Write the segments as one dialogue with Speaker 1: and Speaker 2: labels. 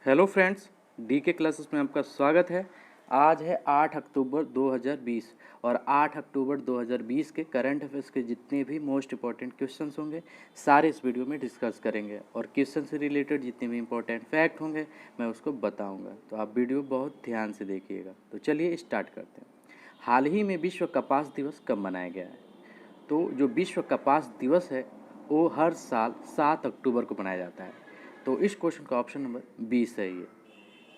Speaker 1: Hello friends, D के classes में आपका स्वागत है। आज है 8 अक्टूबर 2020 और 8 अक्टूबर 2020 के करंट अफेयर्स के जितने भी मोस्ट इंपॉर्टेंट क्वेश्चंस होंगे सारे इस वीडियो में डिस्कस करेंगे और क्वेश्चन से रिलेटेड जितने भी इंपॉर्टेंट फैक्ट होंगे मैं उसको बताऊंगा, तो आप वीडियो बहुत ध्यान से देखिएगा। तो चलिए स्टार्ट करते हैं। हाल ही में विश्व कपास दिवस कब मनाया गया है? तो जो विश्व कपास दिवस है वो हर साल 7 अक्टूबर को मनाया जाता है। तो इस क्वेश्चन का ऑप्शन नंबर बी सही है,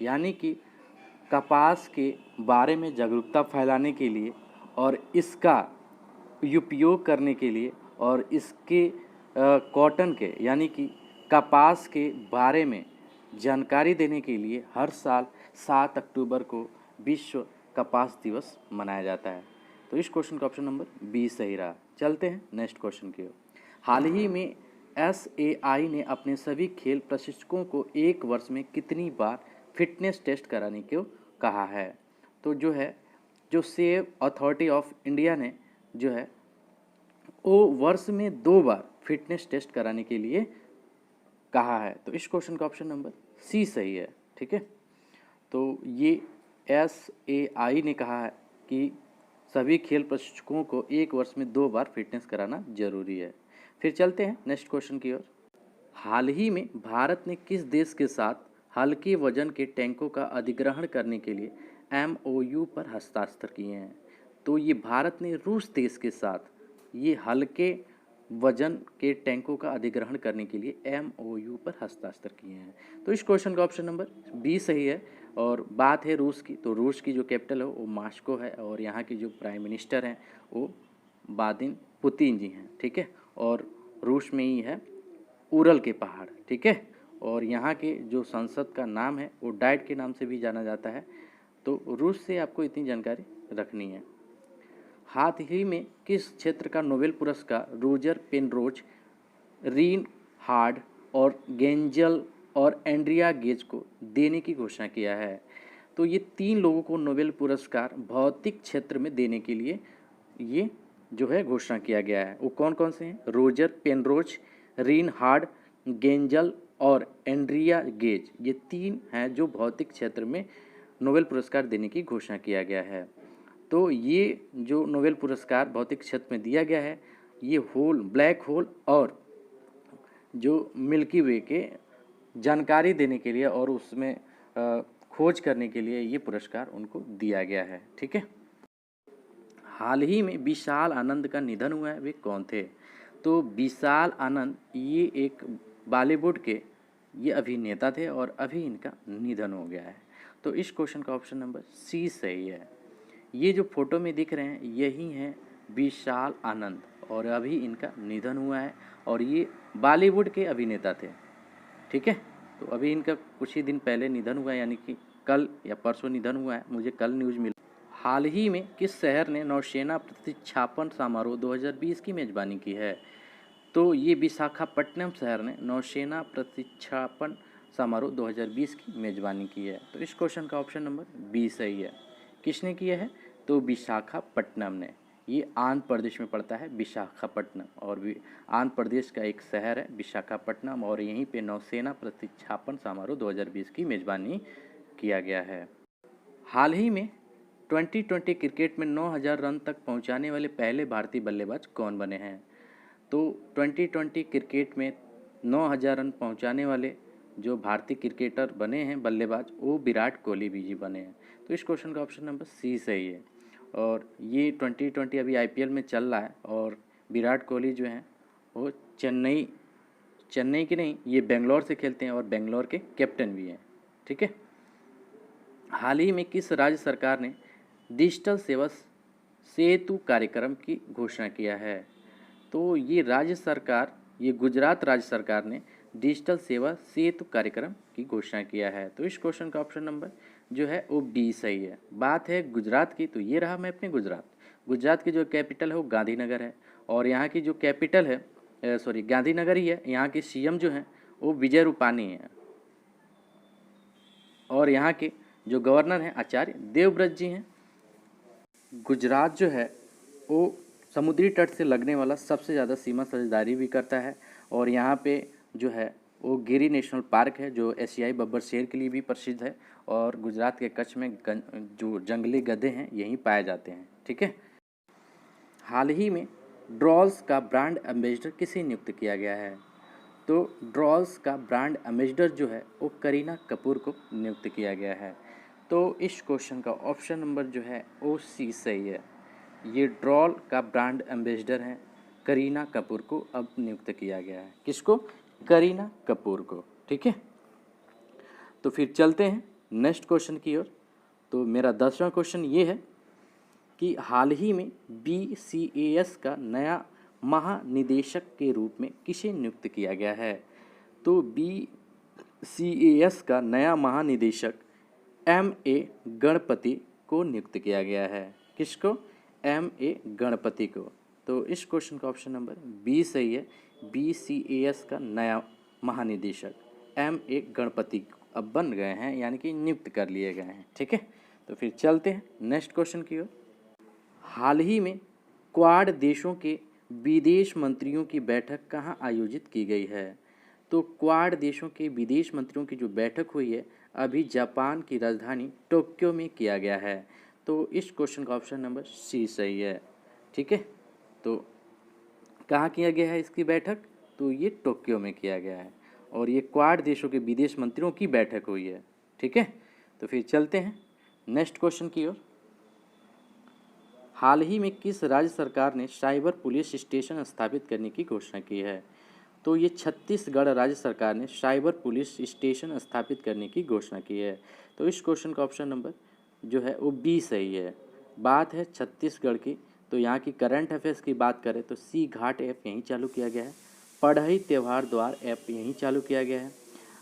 Speaker 1: यानी कि कपास के बारे में जागरूकता फैलाने के लिए और इसका उपयोग करने के लिए और इसके कॉटन के यानी कि कपास के बारे में जानकारी देने के लिए हर साल 7 अक्टूबर को विश्व कपास दिवस मनाया जाता है। तो इस क्वेश्चन का ऑप्शन नंबर बी सही रहा। चलते हैं नेक्स्ट क्वेश्चन की ओर। हाल ही में SAI ने अपने सभी खेल प्रशिक्षकों को एक वर्ष में कितनी बार फिटनेस टेस्ट कराने को कहा है? तो जो सेव अथॉरिटी ऑफ इंडिया ने जो है वो वर्ष में 2 बार फिटनेस टेस्ट कराने के लिए कहा है। तो इस क्वेश्चन का ऑप्शन नंबर सी सही है। ठीक है, तो ये SAI ने कहा है कि सभी खेल प्रशिक्षकों को एक वर्ष में 2 बार फिटनेस कराना जरूरी है। फिर चलते हैं नेक्स्ट क्वेश्चन की ओर। हाल ही में भारत ने किस देश के साथ हल्के वजन के टैंकों का अधिग्रहण करने के लिए MOU पर हस्ताक्षर किए हैं? तो ये भारत ने रूस देश के साथ ये हल्के वजन के टैंकों का अधिग्रहण करने के लिए MOU पर हस्ताक्षर किए हैं। तो इस क्वेश्चन का ऑप्शन नंबर बी सही है। और बात है रूस की, तो रूस की जो कैपिटल है वो मॉस्को है और यहाँ की जो प्राइम मिनिस्टर हैं वो व्लादिमीर पुतिन जी हैं। ठीक है, और रूस में ही है उरल के पहाड़। ठीक है, और यहाँ के जो संसद का नाम है वो डाइट के नाम से भी जाना जाता है। तो रूस से आपको इतनी जानकारी रखनी है। हाल ही में किस क्षेत्र का नोबेल पुरस्कार रोजर पेनरोज, रीन हार्ड और गेंजल और एंड्रिया गेज को देने की घोषणा किया है? तो ये 3 लोगों को नोबेल पुरस्कार भौतिक क्षेत्र में देने के लिए ये जो है घोषणा किया गया है। वो कौन कौन से हैं? Roger Penrose, Reinhard, Genzel और एंड्रिया गेज, ये 3 हैं जो भौतिक क्षेत्र में नोबेल पुरस्कार देने की घोषणा किया गया है। तो ये जो नोबेल पुरस्कार भौतिक क्षेत्र में दिया गया है ये ब्लैक होल और जो मिल्की वे के जानकारी देने के लिए और उसमें खोज करने के लिए ये पुरस्कार उनको दिया गया है। ठीक है, हाल ही में विशाल आनंद का निधन हुआ है, वे कौन थे? तो विशाल आनंद ये एक बॉलीवुड के ये अभिनेता थे और अभी इनका निधन हो गया है। तो इस क्वेश्चन का ऑप्शन नंबर सी सही है। ये जो फोटो में दिख रहे हैं यही हैं विशाल आनंद और अभी इनका निधन हुआ है और ये बॉलीवुड के अभिनेता थे। ठीक है, तो अभी इनका कुछ ही दिन पहले निधन हुआ है, यानी कि कल या परसों निधन हुआ है, मुझे कल न्यूज़ मिला। हाल ही में किस शहर ने नौसेना प्रतिष्ठापन समारोह 2020 की मेज़बानी की है? तो ये विशाखापट्टनम शहर ने नौसेना प्रतिष्ठापन समारोह 2020 की मेज़बानी की है। तो इस क्वेश्चन का ऑप्शन नंबर बी सही है। किसने किया है? तो विशाखापट्टनम ने। ये आंध्र प्रदेश में पड़ता है विशाखापट्टनम, और भी आंध्र प्रदेश का एक शहर है विशाखापट्टनम और यहीं पे नौसेना प्रतिष्ठापन समारोह 2020 की मेज़बानी किया गया है। हाल ही में 2020 क्रिकेट में 9,000 रन तक पहुंचाने वाले पहले भारतीय बल्लेबाज कौन बने हैं? तो 2020 क्रिकेट में 9,000 रन पहुंचाने वाले जो भारतीय क्रिकेटर बने हैं बल्लेबाज वो विराट कोहली भी जी बने हैं। तो इस क्वेश्चन का ऑप्शन नंबर सी सही है। और ये 2020 अभी IPL में चल रहा है और विराट कोहली जो हैं वो चेन्नई की नहीं, ये बेंगलोर से खेलते हैं और बेंगलोर के कैप्टन भी हैं। ठीक है, हाल ही में किस राज्य सरकार ने डिजिटल सेवा सेतु कार्यक्रम की घोषणा किया है? तो ये गुजरात राज्य सरकार ने डिजिटल सेवा सेतु कार्यक्रम की घोषणा किया है। तो इस क्वेश्चन का ऑप्शन नंबर जो है वो डी सही है। बात है गुजरात की, तो ये रहा मैं अपने गुजरात की जो कैपिटल है वो गांधीनगर है और यहाँ की जो कैपिटल है गांधीनगर ही है। यहाँ के CM जो हैं वो विजय रूपानी हैं और यहाँ के जो गवर्नर हैं आचार्य देवव्रत जी हैं। गुजरात जो है वो समुद्री तट से लगने वाला सबसे ज़्यादा सीमा साझेदारी भी करता है और यहाँ पे जो है वो गिरी नेशनल पार्क है जो एशियाई बब्बर शेर के लिए भी प्रसिद्ध है, और गुजरात के कच्छ में जो जंगली गधे हैं यहीं पाए जाते हैं। ठीक है। हाल ही में ड्रॉल्स का ब्रांड एम्बेसडर किसे नियुक्त किया गया है? तो ड्रॉल्स का ब्रांड एम्बेसडर जो है वो करीना कपूर को नियुक्त किया गया है। तो इस क्वेश्चन का ऑप्शन नंबर जो है वो सी सही है। ये ड्रॉल का ब्रांड एम्बेसडर है, करीना कपूर को अब नियुक्त किया गया है। किसको? करीना कपूर को। ठीक है। तो फिर चलते हैं नेक्स्ट क्वेश्चन की ओर। तो मेरा 10वां क्वेश्चन ये है कि हाल ही में BCAS का नया महानिदेशक के रूप में किसे नियुक्त किया गया है? तो BCAS का नया महानिदेशक MA गणपति को नियुक्त किया गया है। किसको? MA गणपति को। तो इस क्वेश्चन का ऑप्शन नंबर बी सही है। BCAS का नया महानिदेशक MA गणपति अब बन गए हैं, यानी कि नियुक्त कर लिए गए हैं। ठीक है। तो फिर चलते हैं नेक्स्ट क्वेश्चन की ओर। हाल ही में क्वाड देशों के विदेश मंत्रियों की बैठक कहाँ आयोजित की गई है? तो क्वाड देशों के विदेश मंत्रियों की जो बैठक हुई है अभी जापान की राजधानी टोक्यो में किया गया है। तो इस क्वेश्चन का ऑप्शन नंबर सी सही है। ठीक है। तो कहाँ किया गया है इसकी बैठक? तो ये टोक्यो में किया गया है, और ये क्वाड देशों के विदेश मंत्रियों की बैठक हुई है। ठीक है। तो फिर चलते हैं नेक्स्ट क्वेश्चन की ओर। हाल ही में किस राज्य सरकार ने साइबर पुलिस स्टेशन स्थापित करने की घोषणा की है? तो ये छत्तीसगढ़ राज्य सरकार ने साइबर पुलिस स्टेशन स्थापित करने की घोषणा की है। तो इस क्वेश्चन का ऑप्शन नंबर जो है वो बी सही है। बात है छत्तीसगढ़ की, तो यहाँ की करंट अफेयर्स की बात करें तो सी घाट ऐप यहीं चालू किया गया है, पढ़ई त्योहार द्वार ऐप यहीं चालू किया गया है,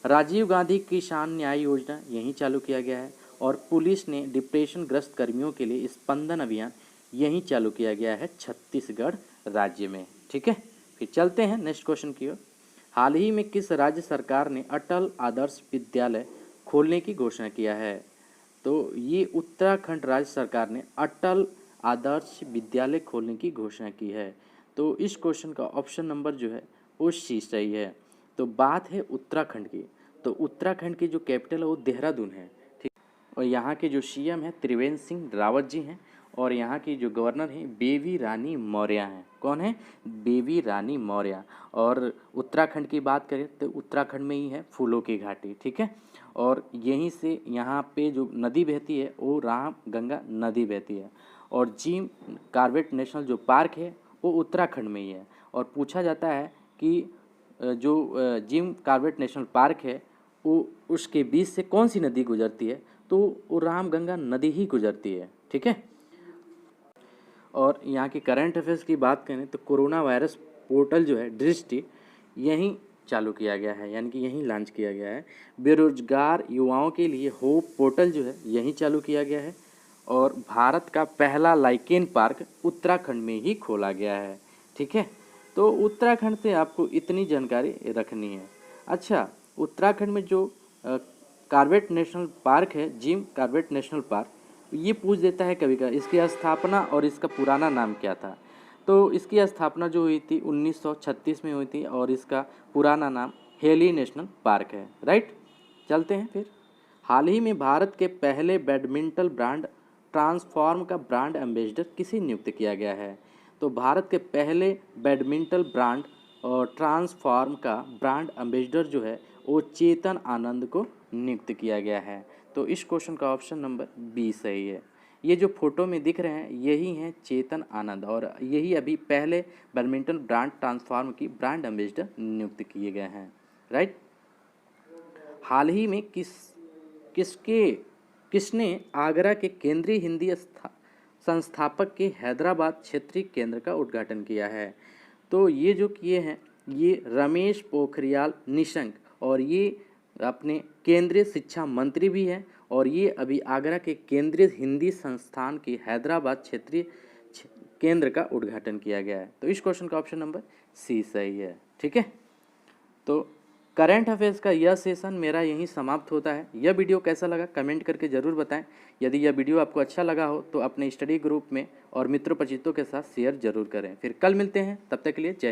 Speaker 1: राजीव गांधी किसान न्याय योजना यहीं चालू किया गया है, और पुलिस ने डिप्रेशन ग्रस्त कर्मियों के लिए स्पंदन अभियान यहीं चालू किया गया है छत्तीसगढ़ राज्य में। ठीक है। फिर चलते हैं नेक्स्ट क्वेश्चन की ओर। हाल ही में किस राज्य सरकार ने अटल आदर्श विद्यालय खोलने की घोषणा किया है? तो ये उत्तराखंड राज्य सरकार ने अटल आदर्श विद्यालय खोलने की घोषणा की है। तो इस क्वेश्चन का ऑप्शन नंबर जो है वो सी सही है। तो बात है उत्तराखंड की, तो उत्तराखंड की जो कैपिटल है वो देहरादून है। ठीक। और यहाँ के जो CM हैं त्रिवेंद्र सिंह रावत जी हैं, और यहाँ की जो गवर्नर हैं बेबी रानी मौर्य हैं। कौन है? बेबी रानी मौर्य। और उत्तराखंड की बात करें तो उत्तराखंड में ही है फूलों की घाटी। ठीक है। और यहीं से यहाँ पे जो नदी बहती है वो राम गंगा नदी बहती है, और जिम कॉर्बेट नेशनल जो पार्क है वो उत्तराखंड में ही है। और पूछा जाता है कि जो जिम कॉर्बेट नेशनल पार्क है वो उसके बीच से कौन सी नदी गुजरती है? तो वो राम गंगा नदी ही गुजरती है। ठीक है। और यहाँ की करंट अफेयर्स की बात करें तो कोरोना वायरस पोर्टल जो है दृष्टि यहीं चालू किया गया है, यानी कि यहीं लॉन्च किया गया है। बेरोजगार युवाओं के लिए होप पोर्टल जो है यहीं चालू किया गया है, और भारत का पहला लाइकेन पार्क उत्तराखंड में ही खोला गया है। ठीक है। तो उत्तराखंड से आपको इतनी जानकारी रखनी है। अच्छा, उत्तराखंड में जो कॉर्बेट नेशनल पार्क है, जिम कॉर्बेट नेशनल पार्क, ये पूछ देता है कभी कभी इसकी स्थापना और इसका पुराना नाम क्या था। तो इसकी स्थापना जो हुई थी 1936 में हुई थी, और इसका पुराना नाम हेली नेशनल पार्क है। राइट। चलते हैं फिर। हाल ही में भारत के पहले बैडमिंटन ब्रांड ट्रांसफॉर्म का ब्रांड एम्बेसडर किसे नियुक्त किया गया है? तो भारत के पहले बैडमिंटन ब्रांड और ट्रांसफॉर्म का ब्रांड एम्बेसडर जो है वो चेतन आनंद को नियुक्त किया गया है। तो इस क्वेश्चन का ऑप्शन नंबर बी सही है। ये जो फोटो में दिख रहे हैं यही हैं चेतन आनंद, और यही अभी पहले बैडमिंटन ब्रांड ट्रांसफॉर्म की ब्रांड एम्बेसडर नियुक्त किए गए हैं। राइट। हाल ही में किसने आगरा के केंद्रीय हिंदी संस्थापक के हैदराबाद क्षेत्रीय केंद्र का उद्घाटन किया है? तो ये जो किए हैं ये रमेश पोखरियाल निशंक, और ये अपने केंद्रीय शिक्षा मंत्री भी हैं, और ये अभी आगरा के केंद्रीय हिंदी संस्थान के हैदराबाद क्षेत्रीय केंद्र का उद्घाटन किया गया है। तो इस क्वेश्चन का ऑप्शन नंबर सी सही है। ठीक है। तो करंट अफेयर्स का यह सेशन मेरा यहीं समाप्त होता है। यह वीडियो कैसा लगा कमेंट करके ज़रूर बताएं। यदि यह वीडियो आपको अच्छा लगा हो तो अपने स्टडी ग्रुप में और मित्रों परिचितों के साथ शेयर जरूर करें। फिर कल मिलते हैं, तब तक के लिए जय।